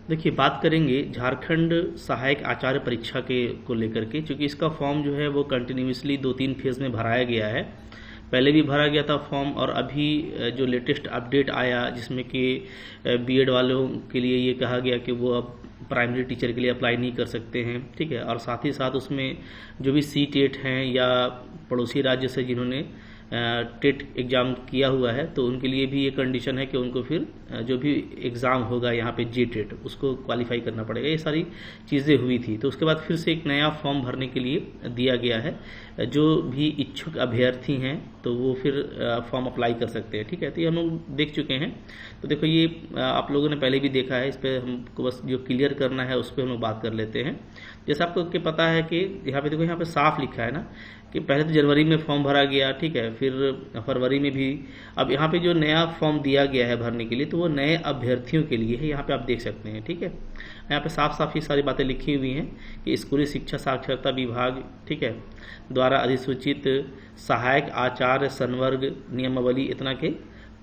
देखिए, बात करेंगे झारखंड सहायक आचार्य परीक्षा के को लेकर के, क्योंकि इसका फॉर्म जो है वो कंटिन्यूसली 2-3 फेज़ में भराया गया है। पहले भी भरा गया था फॉर्म, और अभी जो लेटेस्ट अपडेट आया जिसमें कि बीएड वालों के लिए ये कहा गया कि वो अब प्राइमरी टीचर के लिए अप्लाई नहीं कर सकते हैं, ठीक है। और साथ ही साथ उसमें जो भी सी-टेट हैं या पड़ोसी राज्य से जिन्होंने टेट एग्ज़ाम किया हुआ है, तो उनके लिए भी ये कंडीशन है कि उनको फिर जो भी एग्ज़ाम होगा यहाँ पे जे-टेट, उसको क्वालिफाई करना पड़ेगा। ये सारी चीज़ें हुई थी, तो उसके बाद फिर से एक नया फॉर्म भरने के लिए दिया गया है। जो भी इच्छुक अभ्यर्थी हैं तो वो फिर फॉर्म अप्लाई कर सकते हैं, ठीक है। तो ये हम लोग देख चुके हैं। तो देखो, ये आप लोगों ने पहले भी देखा है, इस पर हमको बस जो क्लियर करना है उस पर हम लोग बात कर लेते हैं। जैसे आपको कि पता है कि यहाँ पे देखो, यहाँ पे साफ लिखा है ना कि पहले तो जनवरी में फॉर्म भरा गया, ठीक है, फिर फरवरी में भी। अब यहाँ पे जो नया फॉर्म दिया गया है भरने के लिए, तो वो नए अभ्यर्थियों के लिए है। यहाँ पे आप देख सकते हैं, ठीक है। यहाँ पे साफ साफ ये सारी बातें लिखी हुई हैं कि स्कूली शिक्षा साक्षरता विभाग, ठीक है, द्वारा अधिसूचित सहायक आचार्य संवर्ग नियमावली इतना के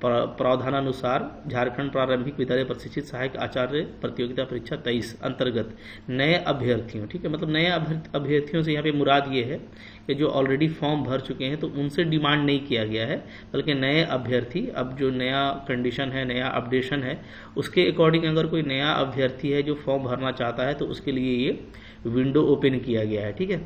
प्रावधानानुसार झारखंड प्रारंभिक विद्यालय प्रशिक्षित सहायक आचार्य प्रतियोगिता परीक्षा 23 अंतर्गत नए अभ्यर्थियों, ठीक है, मतलब नए अभ्यर्थियों से यहाँ पे मुराद ये है कि जो ऑलरेडी फॉर्म भर चुके हैं तो उनसे डिमांड नहीं किया गया है, बल्कि नए अभ्यर्थी, अब जो नया कंडीशन है, नया अपडेशन है, उसके अकॉर्डिंग अगर कोई नया अभ्यर्थी है जो फॉर्म भरना चाहता है तो उसके लिए ये विंडो ओपन किया गया है, ठीक है।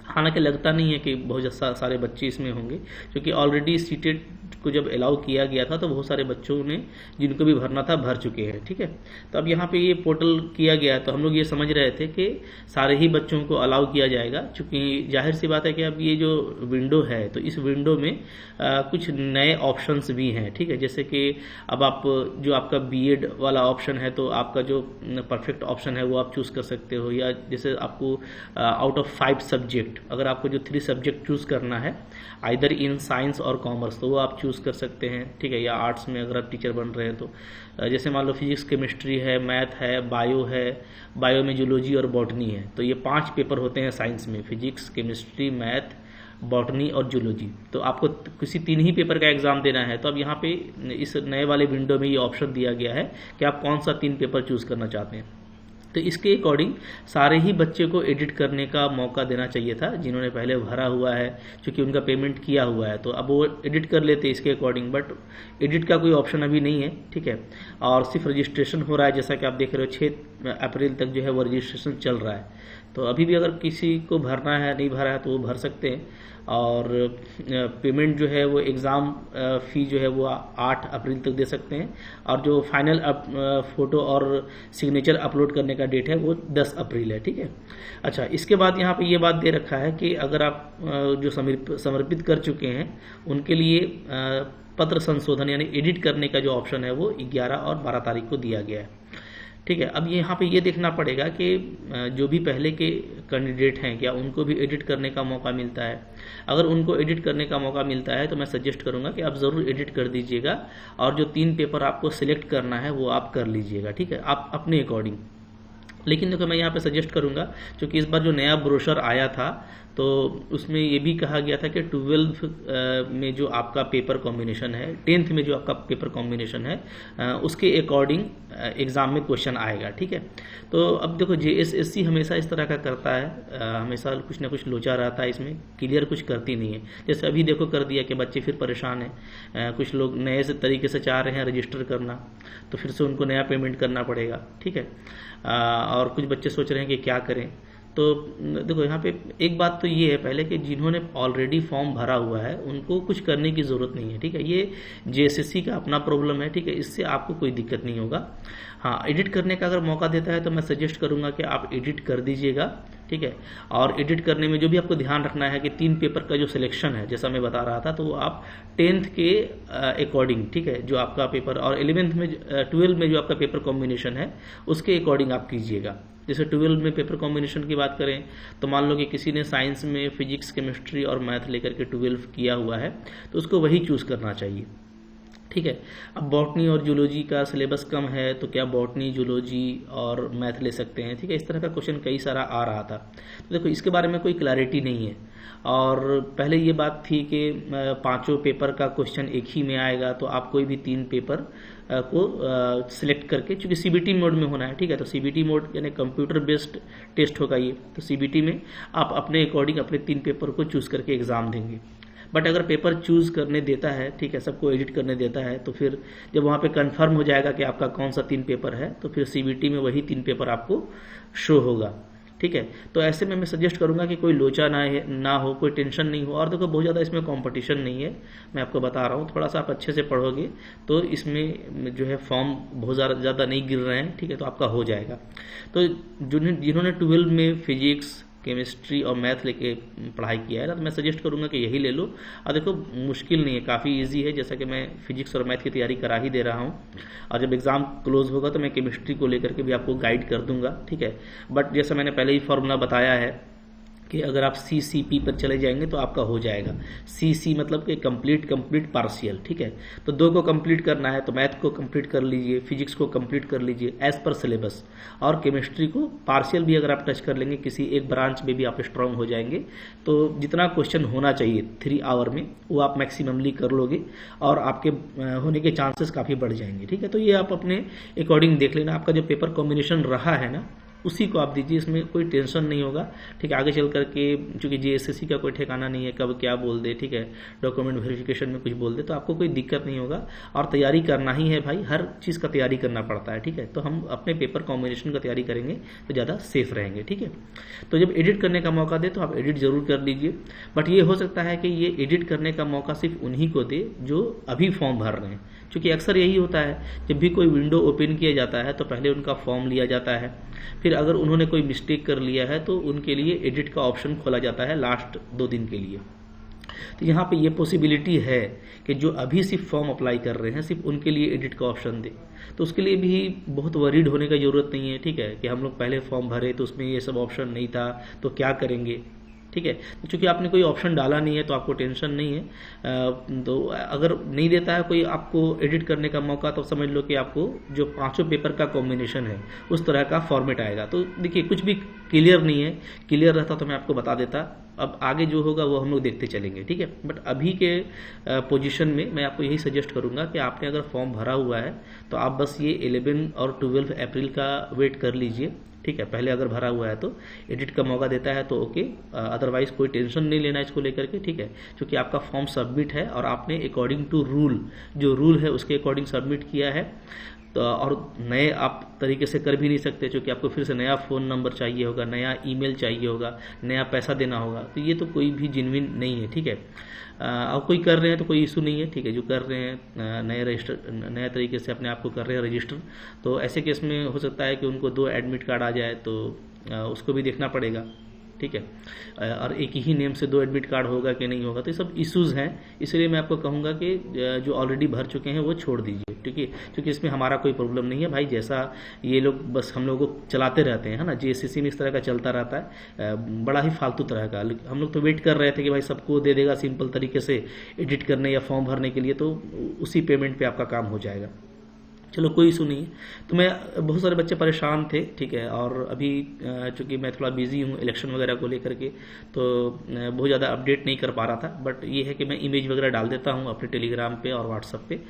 हालांकि लगता नहीं है कि बहुत सारे बच्चे इसमें होंगे, क्योंकि ऑलरेडी सीटेट को जब अलाउ किया गया था तो बहुत सारे बच्चों ने जिनको भी भरना था भर चुके हैं, ठीक है। तो अब यहाँ पे ये पोर्टल किया गया है, तो हम लोग ये समझ रहे थे कि सारे ही बच्चों को अलाउ किया जाएगा, क्योंकि जाहिर सी बात है कि अब ये जो विंडो है तो इस विंडो में कुछ नए ऑप्शंस भी हैं, ठीक है। जैसे कि अब आप जो आपका बीएड वाला ऑप्शन है तो आपका जो परफेक्ट ऑप्शन है वो आप चूज़ कर सकते हो, या जैसे आपको आउट ऑफ 5 सब्जेक्ट अगर आपको जो 3 सब्जेक्ट चूज़ करना है आइदर इन साइंस और कॉमर्स, तो वो आप चूज़ कर सकते हैं, ठीक है। या आर्ट्स में अगर आप टीचर बन रहे हैं तो जैसे मान लो फिजिक्स केमिस्ट्री है, मैथ है, बायो में जूलॉजी और बॉटनी है, तो ये 5 पेपर होते हैं साइंस में, फिजिक्स, केमिस्ट्री, मैथ, बॉटनी और जूलॉजी। तो आपको किसी 3 ही पेपर का एग्जाम देना है, तो अब यहाँ पे इस नए वाले विंडो में ये ऑप्शन दिया गया है कि आप कौन सा 3 पेपर चूज़ करना चाहते हैं। तो इसके अकॉर्डिंग सारे ही बच्चे को एडिट करने का मौका देना चाहिए था, जिन्होंने पहले भरा हुआ है, क्योंकि उनका पेमेंट किया हुआ है, तो अब वो एडिट कर लेते इसके अकॉर्डिंग। बट एडिट का कोई ऑप्शन अभी नहीं है, ठीक है। और सिर्फ रजिस्ट्रेशन हो रहा है, जैसा कि आप देख रहे हो 6 अप्रैल तक जो है वो रजिस्ट्रेशन चल रहा है। तो अभी भी अगर किसी को भरना है, नहीं भरा है, तो वो भर सकते हैं। और पेमेंट जो है वो एग्ज़ाम फ़ी जो है वो 8 अप्रैल तक दे सकते हैं, और जो फाइनल फ़ोटो और सिग्नेचर अपलोड करने का डेट है वो 10 अप्रैल है, ठीक है। अच्छा, इसके बाद यहाँ पे ये बात दे रखा है कि अगर आप जो समर्पित कर चुके हैं उनके लिए पत्र संशोधन यानी एडिट करने का जो ऑप्शन है वो 11 और 12 तारीख को दिया गया है, ठीक है। अब यहाँ पे ये देखना पड़ेगा कि जो भी पहले के कैंडिडेट हैं क्या उनको भी एडिट करने का मौका मिलता है। अगर उनको एडिट करने का मौका मिलता है तो मैं सजेस्ट करूँगा कि आप ज़रूर एडिट कर दीजिएगा, और जो 3 पेपर आपको सिलेक्ट करना है वो आप कर लीजिएगा, ठीक है, आप अपने अकॉर्डिंग। लेकिन देखो, मैं यहाँ पे सजेस्ट करूँगा, क्योंकि इस बार जो नया ब्रोशर आया था तो उसमें ये भी कहा गया था कि 12th में जो आपका पेपर कॉम्बिनेशन है, 10th में जो आपका पेपर कॉम्बिनेशन है, उसके अकॉर्डिंग एग्ज़ाम में क्वेश्चन आएगा, ठीक है। तो अब देखो, JSSC हमेशा इस तरह का करता है, हमेशा कुछ ना कुछ लोचा रहता है, इसमें क्लियर कुछ करती नहीं है। जैसे अभी देखो कर दिया कि बच्चे फिर परेशान हैं, कुछ लोग नए से तरीके से चाह रहे हैं रजिस्टर करना, तो फिर से उनको नया पेमेंट करना पड़ेगा, ठीक है। और कुछ बच्चे सोच रहे हैं कि क्या करें। तो देखो, यहाँ पे एक बात तो ये है पहले कि जिन्होंने ऑलरेडी फॉर्म भरा हुआ है उनको कुछ करने की ज़रूरत नहीं है, ठीक है। ये JSSC का अपना प्रॉब्लम है, ठीक है, इससे आपको कोई दिक्कत नहीं होगा। हाँ, एडिट करने का अगर मौका देता है तो मैं सजेस्ट करूँगा कि आप एडिट कर दीजिएगा, ठीक है। और एडिट करने में जो भी आपको ध्यान रखना है कि 3 पेपर का जो सिलेक्शन है, जैसा मैं बता रहा था, तो वो आप 10th के अकॉर्डिंग, ठीक है, जो आपका पेपर, और 11th में 12 में जो आपका पेपर कॉम्बिनेशन है उसके अकॉर्डिंग आप कीजिएगा। जैसे 12 में पेपर कॉम्बिनेशन की बात करें तो मान लो कि किसी ने साइंस में फिजिक्स, केमिस्ट्री और मैथ लेकर के 12 किया हुआ है, तो उसको वही चूज़ करना चाहिए। ठीक है। अब बॉटनी और जूलॉजी का सिलेबस कम है तो क्या बॉटनी, जूलॉजी और मैथ ले सकते हैं, ठीक है। इस तरह का क्वेश्चन कई सारा आ रहा था। तो देखो इसके बारे में कोई क्लैरिटी नहीं है। और पहले ये बात थी कि पांचों पेपर का क्वेश्चन एक ही में आएगा, तो आप कोई भी 3 पेपर को सिलेक्ट करके, चूंकि सीबीटी मोड में होना है, ठीक है। तो सीबीटी मोड यानी कंप्यूटर बेस्ड टेस्ट होगा ये। तो सीबीटी में आप अपने अकॉर्डिंग अपने 3 पेपर को चूज करके एग्जाम देंगे। बट अगर पेपर चूज करने देता है, ठीक है, सबको एडिट करने देता है, तो फिर जब वहाँ पे कंफर्म हो जाएगा कि आपका कौन सा 3 पेपर है, तो फिर सीबीटी में वही 3 पेपर आपको शो होगा, ठीक है। तो ऐसे में मैं सजेस्ट करूंगा कि कोई लोचा ना हो, कोई टेंशन नहीं हो। और देखो बहुत ज़्यादा इसमें कंपटीशन नहीं है, मैं आपको बता रहा हूँ। थोड़ा सा आप अच्छे से पढ़ोगे तो इसमें जो है फॉर्म बहुत ज़्यादा नहीं गिर रहे हैं, ठीक है, तो आपका हो जाएगा। तो जिन्होंने 12 में फिजिक्स, केमिस्ट्री और मैथ लेके पढ़ाई किया है ना, तो मैं सजेस्ट करूंगा कि यही ले लो। और देखो मुश्किल नहीं है, काफ़ी इजी है। जैसा कि मैं फिजिक्स और मैथ की तैयारी करा ही दे रहा हूँ, और जब एग्जाम क्लोज होगा तो मैं केमिस्ट्री को लेकर के भी आपको गाइड कर दूंगा, ठीक है। बट जैसा मैंने पहले ही फॉर्मूला बताया है कि अगर आप CCP पर चले जाएंगे तो आपका हो जाएगा। CC मतलब कि कंप्लीट पार्शियल, ठीक है। तो 2 को कंप्लीट करना है तो मैथ को कंप्लीट कर लीजिए, फिजिक्स को कंप्लीट कर लीजिए एज पर सिलेबस, और केमिस्ट्री को पार्शियल भी अगर आप टच कर लेंगे, किसी एक ब्रांच में भी आप स्ट्रांग हो जाएंगे, तो जितना क्वेश्चन होना चाहिए 3 आवर में वो आप मैक्सिममली कर लोगे, और आपके होने के चांसेस काफ़ी बढ़ जाएंगे, ठीक है। तो ये आप अपने अकॉर्डिंग देख लेना। आपका जो पेपर कॉम्बिनेशन रहा है ना, उसी को आप दीजिए, इसमें कोई टेंशन नहीं होगा, ठीक है। आगे चल करके चूंकि JSSC का कोई ठिकाना नहीं है, कब क्या बोल दे, ठीक है, डॉक्यूमेंट वेरिफिकेशन में कुछ बोल दे, तो आपको कोई दिक्कत नहीं होगा। और तैयारी करना ही है भाई, हर चीज़ का तैयारी करना पड़ता है, ठीक है। तो हम अपने पेपर कॉम्बिनेशन का तैयारी करेंगे तो ज़्यादा सेफ रहेंगे, ठीक है। तो जब एडिट करने का मौका दे तो आप एडिट जरूर कर लीजिए। बट ये हो सकता है कि ये एडिट करने का मौका सिर्फ उन्हीं को दे जो अभी फॉर्म भर रहे हैं, क्योंकि अक्सर यही होता है, जब भी कोई विंडो ओपन किया जाता है तो पहले उनका फॉर्म लिया जाता है, फिर अगर उन्होंने कोई मिस्टेक कर लिया है तो उनके लिए एडिट का ऑप्शन खोला जाता है लास्ट 2 दिन के लिए। तो यहाँ पे ये पॉसिबिलिटी है कि जो अभी सिर्फ फॉर्म अप्लाई कर रहे हैं सिर्फ उनके लिए एडिट का ऑप्शन दे। तो उसके लिए भी बहुत वरीड होने की ज़रूरत नहीं है, ठीक है, कि हम लोग पहले फॉर्म भरे तो उसमें ये सब ऑप्शन नहीं था तो क्या करेंगे, ठीक है। तो चूंकि आपने कोई ऑप्शन डाला नहीं है तो आपको टेंशन नहीं है। तो अगर नहीं देता है कोई आपको एडिट करने का मौका, तो समझ लो कि आपको जो 5 पेपर का कॉम्बिनेशन है उस तरह का फॉर्मेट आएगा। तो देखिए कुछ भी क्लियर नहीं है, क्लियर रहता तो मैं आपको बता देता। अब आगे जो होगा वो हम लोग देखते चलेंगे, ठीक है। बट अभी के पोजीशन में मैं आपको यही सजेस्ट करूंगा कि आपने अगर फॉर्म भरा हुआ है तो आप बस ये 11 और 12 अप्रैल का वेट कर लीजिए, ठीक है। पहले अगर भरा हुआ है तो एडिट का मौका देता है तो ओके, अदरवाइज कोई टेंशन नहीं लेना इसको लेकर के, ठीक है। क्योंकि आपका फॉर्म सबमिट है और आपने अकॉर्डिंग टू रूल, जो रूल है उसके अकॉर्डिंग सबमिट किया है। तो और नए आप तरीके से कर भी नहीं सकते, क्योंकि आपको फिर से नया फ़ोन नंबर चाहिए होगा, नया ईमेल चाहिए होगा, नया पैसा देना होगा। तो ये तो कोई भी जेन्युइन नहीं है, ठीक है। और कोई कर रहे हैं तो कोई इशू नहीं है, ठीक है। जो कर रहे हैं नए रजिस्टर, नए तरीके से अपने आप को कर रहे हैं रजिस्टर, तो ऐसे केस में हो सकता है कि उनको 2 एडमिट कार्ड आ जाए, तो उसको भी देखना पड़ेगा, ठीक है। और एक ही नेम से 2 एडमिट कार्ड होगा कि नहीं होगा, तो ये सब इश्यूज़ हैं। इसलिए मैं आपको कहूँगा कि जो ऑलरेडी भर चुके हैं वो छोड़ दीजिए, ठीक है। क्योंकि इसमें हमारा कोई प्रॉब्लम नहीं है भाई, जैसा ये लोग बस हम लोगों को चलाते रहते हैं, है ना। JSSC में इस तरह का चलता रहता है, बड़ा ही फालतू तरह का। हम लोग तो वेट कर रहे थे कि भाई सबको दे देगा सिंपल तरीके से एडिट करने या फॉर्म भरने के लिए, तो उसी पेमेंट पर आपका काम हो जाएगा। चलो कोई इशू नहीं है। तो मैं, बहुत सारे बच्चे परेशान थे, ठीक है। और अभी चूंकि मैं थोड़ा बिजी हूँ इलेक्शन वगैरह को लेकर के, तो बहुत ज़्यादा अपडेट नहीं कर पा रहा था। बट ये है कि मैं इमेज वगैरह डाल देता हूँ अपने टेलीग्राम पे और व्हाट्सअप पे।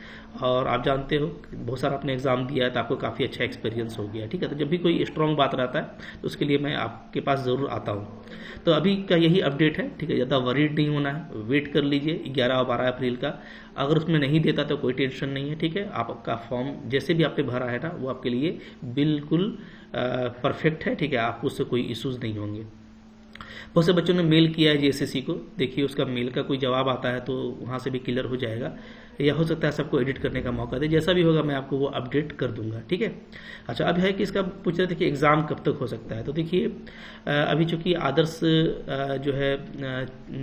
और आप जानते हो बहुत सारा आपने एग्जाम दिया है तो आपको काफ़ी अच्छा एक्सपीरियंस हो गया, ठीक है। तो जब भी कोई स्ट्रॉन्ग बात रहता है तो उसके लिए मैं आपके पास ज़रूर आता हूँ। तो अभी का यही अपडेट है, ठीक है। ज़्यादा वरीड नहीं होना है, वेट कर लीजिए 11 और 12 अप्रैल का। अगर उसमें नहीं देता तो कोई टेंशन नहीं है, ठीक है। आपका फॉर्म जैसे भी आपने भरा है ना, वो आपके लिए बिल्कुल परफेक्ट है, ठीक है। आपको उससे कोई इश्यूज नहीं होंगे। बहुत से बच्चों ने मेल किया है JSSC को, देखिए उसका मेल का कोई जवाब आता है तो वहाँ से भी क्लियर हो जाएगा, या हो सकता है सबको एडिट करने का मौका दे। जैसा भी होगा मैं आपको वो अपडेट कर दूंगा, ठीक है। अच्छा, अब है कि इसका पूछ रहे थे कि एग्ज़ाम कब तक हो सकता है। तो देखिए अभी चूंकि आदर्श जो है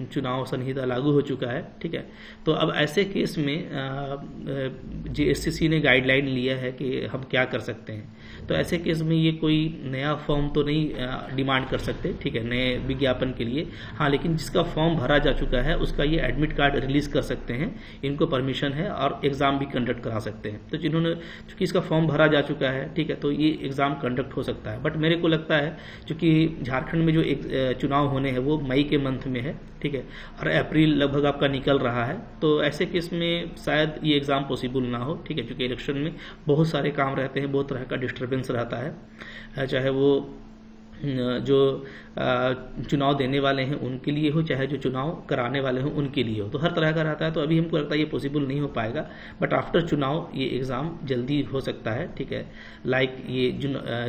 चुनाव संहिता लागू हो चुका है, ठीक है। तो अब ऐसे केस में JSSC ने गाइडलाइन लिया है कि हम क्या कर सकते हैं। तो ऐसे केस में ये कोई नया फॉर्म तो नहीं डिमांड कर सकते, ठीक है, नए विज्ञापन के लिए। हाँ, लेकिन जिसका फॉर्म भरा जा चुका है उसका ये एडमिट कार्ड रिलीज कर सकते हैं, इनको परमिशन है, और एग्जाम भी कंडक्ट करा सकते हैं। तो जिन्होंने, चूंकि इसका फॉर्म भरा जा चुका है, ठीक है, तो ये एग्जाम कंडक्ट हो सकता है। बट मेरे को लगता है क्योंकि झारखंड में जो एक चुनाव होने हैं वो मई के मंथ में है, ठीक है, और अप्रैल लगभग आपका निकल रहा है, तो ऐसे केस में शायद ये एग्जाम पॉसिबल ना हो, ठीक है, क्योंकि इलेक्शन में बहुत सारे काम रहते हैं, बहुत तरह का डिस्टर्बेंस रहता है, चाहे वो जो चुनाव देने वाले हैं उनके लिए हो, चाहे जो चुनाव कराने वाले हों उनके लिए हो, तो हर तरह का रहता है। तो अभी हमको लगता है ये पॉसिबल नहीं हो पाएगा, बट आफ्टर चुनाव ये एग्ज़ाम जल्दी हो सकता है, ठीक है, लाइक ये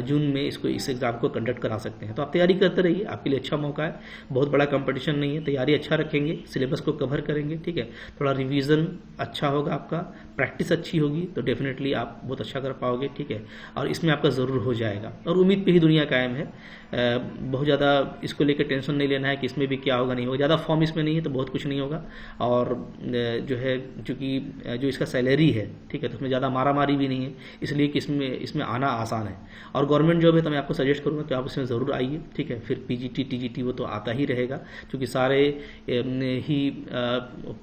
जून में इस एग्ज़ाम को कंडक्ट करा सकते हैं। तो आप तैयारी करते रहिए, आपके लिए अच्छा मौका है, बहुत बड़ा कंपटीशन नहीं है, तैयारी अच्छा रखेंगे, सिलेबस को कवर करेंगे, ठीक है, थोड़ा रिविज़न अच्छा होगा, आपका प्रैक्टिस अच्छी होगी, तो डेफिनेटली आप बहुत अच्छा कर पाओगे, ठीक है, और इसमें आपका ज़रूर हो जाएगा। और उम्मीद पे ही दुनिया कायम है, बहुत ज़्यादा इसको लेकर टेंशन नहीं लेना है कि इसमें भी क्या होगा नहीं होगा, ज़्यादा फॉर्म इसमें नहीं है तो बहुत कुछ नहीं होगा। और जो है चूँकि जो इसका सैलरी है, ठीक है, तो उसमें ज़्यादा मारा मारी भी नहीं है, इसलिए कि इसमें आना आसान है। और गवर्नमेंट जॉब है तो मैं आपको सजेस्ट करूँगा कि आप इसमें ज़रूर आइए, ठीक है। फिर पीजीटी टीजीटी वो तो आता ही रहेगा, क्योंकि सारे ही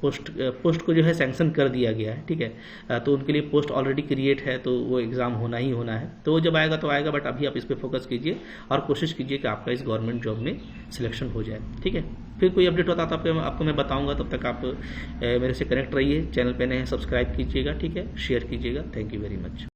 पोस्ट को जो है सैंक्शन कर दिया गया है, ठीक है, तो उनके लिए पोस्ट ऑलरेडी क्रिएट है, तो वो एग्ज़ाम होना ही होना है। तो जब आएगा तो आएगा, बट अभी आप इस पर फोकस कीजिए और कोशिश कीजिए कि आपका इस गवर्नमेंट जॉब में सिलेक्शन हो जाए, ठीक है। फिर कोई अपडेट होता तो आपको मैं बताऊंगा, तब तक आप मेरे से कनेक्ट रहिए। चैनल पे नए हैं, सब्सक्राइब कीजिएगा, ठीक है, शेयर कीजिएगा। Thank you very much.